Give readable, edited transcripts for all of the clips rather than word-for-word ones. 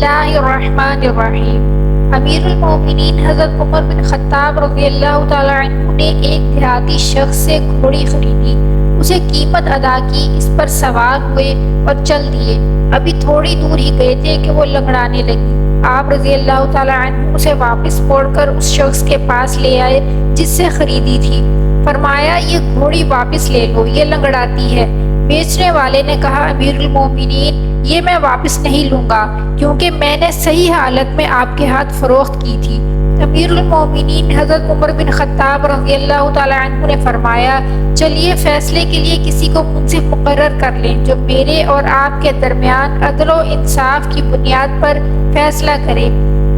اللہ الرحمن الرحیم۔ امیر المومنین حضرت عمر بن خطاب رضی اللہ تعالی عنہ نے ایک دیہاتی شخص سے گھوڑی خریدی، اسے قیمت ادا کی، اس پر سوار ہوئے اور چل دیے۔ ابھی تھوڑی دور ہی گئے تھے کہ وہ لنگڑانے لگی۔ آپ رضی اللہ تعالی عنہ اسے واپس موڑ کر اس شخص کے پاس لے آئے جس سے خریدی تھی۔ فرمایا یہ گھوڑی واپس لے لو، یہ لنگڑاتی ہے۔ بیچنے والے نے کہا امیر المومنین یہ میں واپس نہیں لوں گا کیونکہ میں نے صحیح حالت میں آپ کے ہاتھ فروخت کی تھی۔ امیر المومنین حضرت عمر بن خطاب رضی اللہ تعالی عنہ نے فرمایا چلیے فیصلے کے لیے کسی کو منصف مقرر کر لیں جو میرے اور آپ کے درمیان عدل و انصاف کی بنیاد پر فیصلہ کرے،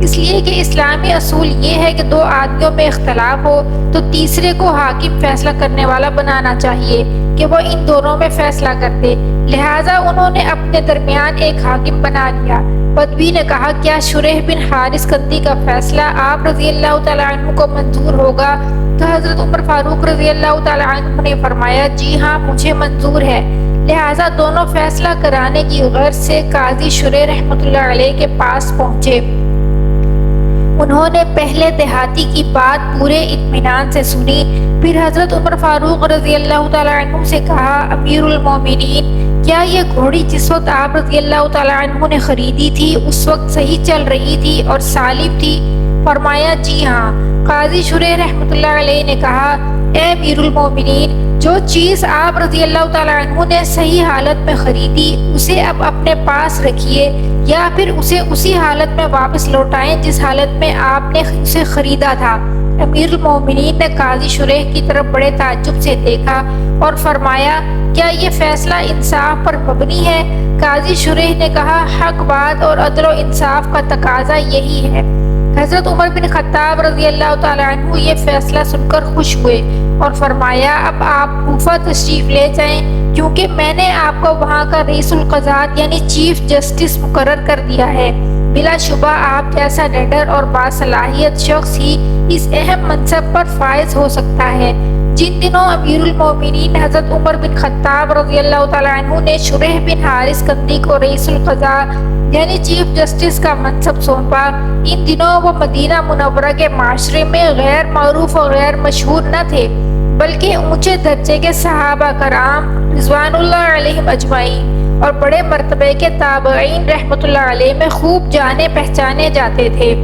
اس لیے کہ اسلامی اصول یہ ہے کہ دو آدمیوں میں اختلاف ہو تو تیسرے کو حاکم فیصلہ کرنے والا بنانا چاہیے کہ وہ ان دونوں میں فیصلہ کرتے، لہٰذا انہوں نے اپنے درمیان ایک حاکم بنا لیا۔ بدوی نے کہا کیا شریح بن حارث کندی کا فیصلہ آپ رضی اللہ تعالی عنہ کو منظور ہوگا؟ تو حضرت عمر فاروق رضی اللہ تعالی عنہ نے فرمایا جی ہاں مجھے منظور ہے۔ لہٰذا دونوں فیصلہ کرانے کی غرض سے قاضی شریح رحمۃ اللہ علیہ کے پاس پہنچے۔ انہوں نے پہلے دیہاتی کی بات پورے اطمینان سے سنی، پھر حضرت عمر فاروق رضی اللہ تعالی عنہ سے کہا امیر المومنین کیا یہ گھوڑی جس وقت آپ رضی اللہ تعالی عنہ نے خریدی تھی اس وقت صحیح چل رہی تھی اور سالم تھی؟ فرمایا جی ہاں۔ قاضی شریح رحمۃ اللہ علیہ نے کہا اے امیر المومنین جو چیز آپ رضی اللہ تعالی عنہ نے صحیح حالت میں خریدی اسے اب اپنے پاس رکھیے یا پھر اسے اسی حالت میں واپس لوٹائیں جس حالت میں آپ نے اسے خریدا تھا۔ امیر المومنین نے قاضی شریح کی طرف بڑے تعجب سے دیکھا اور فرمایا کیا یہ فیصلہ انصاف پر مبنی ہے؟ قاضی شریح نے کہا حق بات اور عدل و انصاف کا تقاضا یہی ہے۔ حضرت عمر بن خطاب رضی اللہ تعالی عنہ یہ فیصلہ سن کر خوش ہوئے اور فرمایا اب آپ کوفہ تشریف لے جائیں کیونکہ میں نے آپ کو وہاں کا رئیس القضات یعنی چیف جسٹس مقرر کر دیا ہے۔ بلا شبہ آپ جیسا نڈر اور باصلاحیت شخص ہی اس اہم منصب پر فائز ہو سکتا ہے۔ جن دنوں امیر المومنین حضرت عمر بن خطاب رضی اللہ تعالی عنہ نے شریح بن حارث کندی کو رئیس القضاء یعنی چیف جسٹس کا منصب سونپا، ان دنوں وہ مدینہ منورہ کے معاشرے میں غیر معروف اور غیر مشہور نہ تھے بلکہ اونچے درجے کے صحابہ کرام رضوان اللہ علیہم اجمعین اور بڑے مرتبے کے تابعین رحمۃ اللہ علیہ میں خوب جانے پہچانے جاتے تھے۔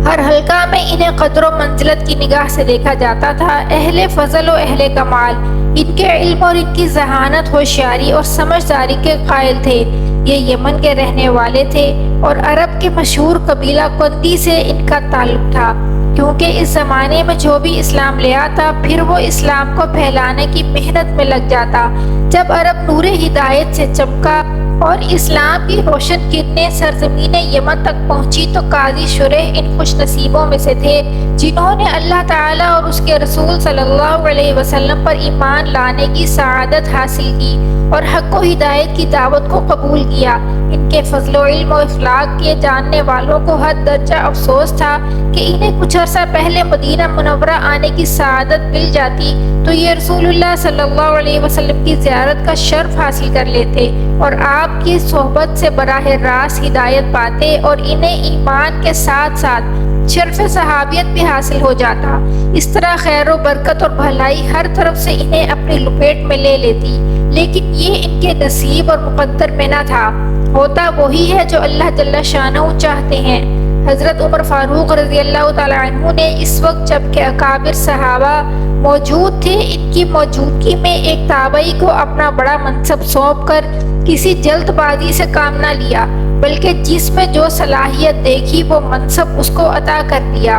ہر حلقہ میں انہیں قدر و منزلت کی نگاہ سے دیکھا جاتا تھا۔ اہل فضل و اہل کمال، ان کے علم اور ان کی ذہانت، ہوشیاری اور سمجھداری کے قائل تھے۔ یہ یمن کے رہنے والے تھے اور عرب کے مشہور قبیلہ کندی سے ان کا تعلق تھا، کیونکہ اس زمانے میں جو بھی اسلام لے آتا پھر وہ اسلام کو پھیلانے کی محنت میں لگ جاتا۔ جب عرب نور ہدایت سے چمکا اور اسلام کی روشن کرنیں سرزمین یمن تک پہنچی تو قاضی شریح ان خوش نصیبوں میں سے تھے جنہوں نے اللہ تعالیٰ اور اس کے رسول صلی اللہ علیہ وسلم پر ایمان لانے کی سعادت حاصل کی اور حق و ہدایت کی دعوت کو قبول کیا۔ ان کے فضل و علم و اخلاق کے جاننے والوں کو حد درجہ افسوس تھا کہ انہیں کچھ عرصہ پہلے مدینہ منورہ آنے کی سعادت مل جاتی تو یہ رسول اللہ صلی اللہ علیہ وسلم کی زیارت کا شرف حاصل کر لیتے اور آپ کی صحبت سے براہ راست ہدایت پاتے اور انہیں ایمان کے ساتھ ساتھ شرف صحابیت بھی حاصل ہو جاتا۔ اس طرح خیر و برکت اور بھلائی ہر طرف سے انہیں اپنی لپیٹ میں لے لیتی، لیکن یہ ان کے نصیب اور مقدر میں نہ تھا۔ ہوتا وہی ہے جو اللہ جل شانہ چاہتے ہیں۔ حضرت عمر فاروق رضی اللہ تعالی عنہ نے اس وقت جب کہ اکابر صحابہ موجود تھے ان کی موجودگی میں ایک تابعی کو اپنا بڑا منصب سونپ کر کسی جلد بازی سے کام نہ لیا بلکہ جس میں جو صلاحیت دیکھی وہ منصب اس کو عطا کر دیا،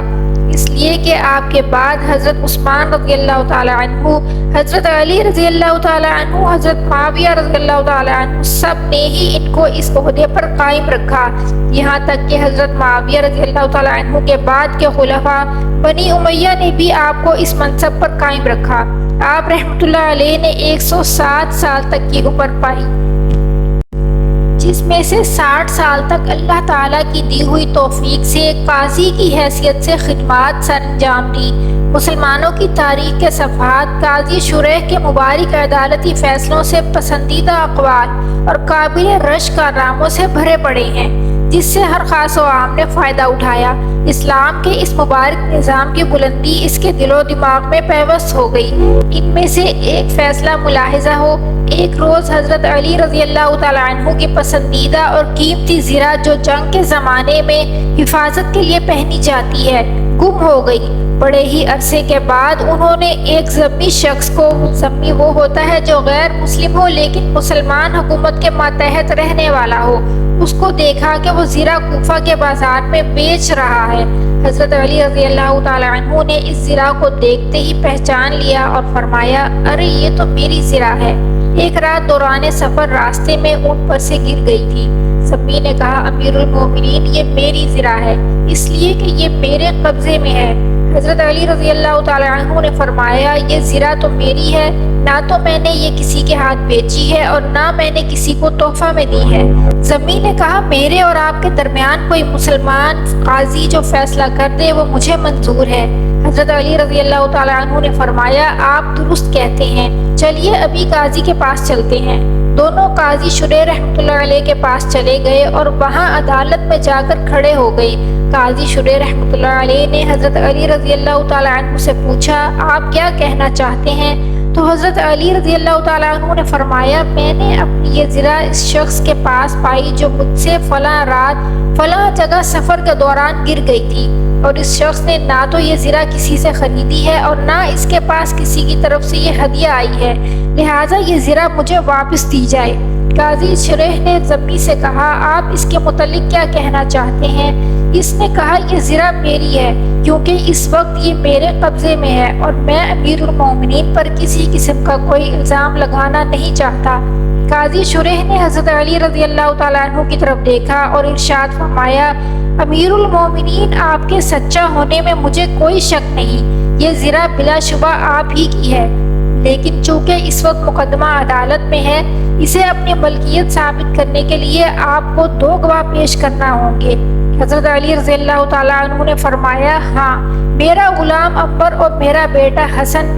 اس لیے کہ آپ کے بعد حضرت عثمان رضی اللہ تعالی عنہ، حضرت علی رضی اللہ تعالی عنہ، حضرت معاویہ رضی اللہ تعالی عنہ سب نے ہی ان کو اس عہدے پر قائم رکھا، یہاں تک کہ حضرت معاویہ رضی اللہ تعالی عنہ کے بعد کے خلفاء بنی امیہ نے بھی آپ کو اس منصب پر قائم رکھا۔ آپ رحمۃ اللہ علیہ نے 107 سال تک کی عمر پائی جس میں سے 60 سال تک اللہ تعالیٰ کی دی ہوئی توفیق سے قاضی کی حیثیت سے خدمات سر انجام دی۔ مسلمانوں کی تاریخ کے صفحات قاضی شریح کے مبارک عدالتی فیصلوں سے پسندیدہ اقوال اور قابل رشک کارناموں سے بھرے پڑے ہیں۔ جس سے ہر خاص و عام نے فائدہ اٹھایا۔ اسلام کے اس مبارک نظام کی بلندی اس کے دل و دماغ میں پیوست ہو گئی۔ ان میں سے ایک فیصلہ ملاحظہ ہو، ایک روز حضرت علی رضی اللہ تعالیٰ عنہ کی پسندیدہ اور قیمتی زرہ جو جنگ کے زمانے میں حفاظت کے لیے پہنی جاتی ہے گم ہو گئی۔ بڑے ہی عرصے کے بعد انہوں نے ایک ذمی شخص کو، ذمی وہ ہوتا ہے جو غیر مسلم ہو لیکن مسلمان حکومت کے ماتحت رہنے والا ہو، اس کو دیکھا کہ وہ زرہ کوفہ کے بازار میں بیچ رہا ہے۔ حضرت علی رضی اللہ تعالیٰ عنہ نے اس زرہ کو دیکھتے ہی پہچان لیا اور فرمایا، ارے یہ تو میری زرہ ہے۔ ایک رات دوران سفر راستے میں اونٹ پر سے گر گئی تھی۔ ذمی نے کہا، امیر المومنین یہ میری زرہ ہے، اس لیے کہ یہ میرے قبضے میں ہے۔ حضرت علی رضی اللہ تعالیٰ عنہ نے فرمایا، یہ زرہ تو میری ہے، نہ تو میں نے یہ کسی کے ہاتھ بیچی ہے اور نہ میں نے کسی کو تحفہ میں دی ہے۔ ذمی نے کہا، میرے اور آپ کے درمیان کوئی مسلمان قاضی جو فیصلہ کر دے وہ مجھے منظور ہے۔ حضرت علی رضی اللہ تعالیٰ عنہ نے فرمایا، آپ درست کہتے ہیں، چلیے ابھی قاضی کے پاس چلتے ہیں۔ دونوں قاضی شریح رحمۃ اللہ علیہ کے پاس چلے گئے اور وہاں عدالت میں جا کر کھڑے ہو گئے۔ قاضی شریح رحمۃ اللہ علیہ نے حضرت علی رضی اللہ تعالیٰ عنہ سے پوچھا، آپ کیا کہنا چاہتے ہیں؟ تو حضرت علی رضی اللہ تعالیٰ عنہ نے فرمایا، میں نے اپنی یہ زرہ اس شخص کے پاس پائی جو مجھ سے فلاں رات فلاں جگہ سفر کے دوران گر گئی تھی، اور اس شخص نے نہ تو یہ زرہ کسی سے خریدی ہے اور نہ اس کے پاس کسی کی طرف سے یہ ہدیہ آئی ہے، لہٰذا یہ زرہ مجھے واپس دی جائے۔ قاضی شریح نے ذمی سے کہا، آپ اس کے متعلق کیا کہنا چاہتے ہیں؟ اس نے کہا، یہ زرہ میری ہے کیونکہ اس وقت یہ میرے قبضے میں ہے اور میں امیر المومنین پر کسی قسم کا کوئی الزام لگانا نہیں چاہتا۔ قاضی شریح نے حضرت علی رضی اللہ تعالیٰ عنہ کی طرف دیکھا اور ارشاد فرمایا، امیر المومنین آپ کے سچا ہونے میں مجھے کوئی شک نہیں، یہ زرہ بلا شبہ آپ ہی کی ہے، لیکن چونکہ اس وقت مقدمہ عدالت میں ہے، اسے اپنی ملکیت ثابت کرنے کے لیے آپ کو 2 گواہ پیش کرنا ہوں گے۔ حضرت علی رضی اللہ تعالیٰ عنہ نے فرمایا، ہاں، میرا غلام عنبر اور میرا بیٹا حسن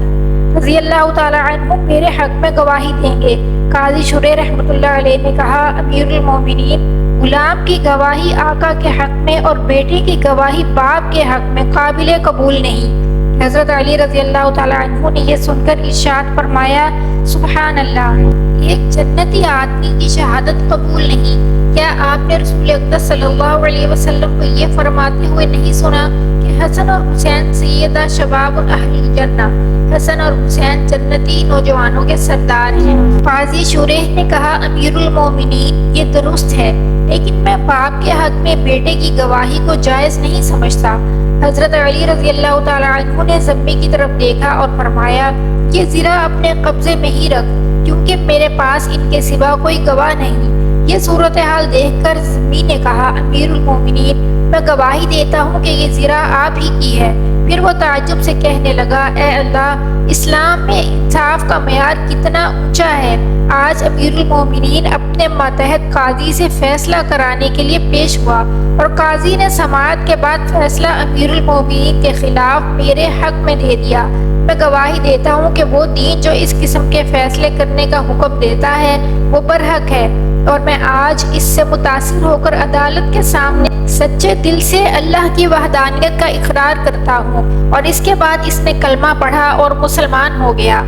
رضی اللہ تعالیٰ عنہ میرے حق میں گواہی دیں گے۔ قاضی شریح رحمۃ اللہ علیہ نے کہا، امیر المومنین، غلام کی گواہی آقا کے حق میں اور بیٹے کی گواہی باپ کے حق میں قابل قبول نہیں۔ حضرت علی رضی اللہ تعالیٰ عنہ نے یہ سن کر ارشاد فرمایا، سبحان اللہ، ایک جنتی آدمی کی شہادت قبول نہیں۔ کیا آپ نے رسول اقدس صلی اللہ علیہ وسلم کو یہ فرماتے ہوئے نہیں سنا کہ حسن اور حسین سیدہ شباب اہل الجنہ، حسن اور حسین جنتی نوجوانوں کے سردار ہیں؟ قاضی شریح نے کہا، امیر المومنین، یہ درست ہے، لیکن میں باپ کے حق میں بیٹے کی گواہی کو جائز نہیں سمجھتا۔ حضرت علی رضی اللہ تعالیٰ عنہ نے ذمی کی طرف دیکھا اور فرمایا، یہ زرہ اپنے قبضے میں ہی رکھ، کیونکہ میرے پاس ان کے سوا کوئی گواہ نہیں۔ یہ صورتحال دیکھ کر ذمی نے کہا، امیر المومنین، میں گواہی دیتا ہوں کہ یہ زرہ آپ ہی کی ہے۔ پھر وہ تعجب سے کہنے لگا، اے اللہ، اسلام میں انصاف کا معیار کتنا اونچا ہے۔ آج امیر المومنین اپنے ماتحت قاضی سے فیصلہ کرانے کے لیے پیش ہوا اور قاضی نے سماعت کے بعد فیصلہ امیر المومنین کے خلاف میرے حق میں دے دیا۔ میں گواہی دیتا ہوں کہ وہ دین جو اس قسم کے فیصلے کرنے کا حکم دیتا ہے وہ برحق ہے، اور میں آج اس سے متاثر ہو کر عدالت کے سامنے سچے دل سے اللہ کی وحدانیت کا اقرار کرتا ہوں۔ اور اس کے بعد اس نے کلمہ پڑھا اور مسلمان ہو گیا۔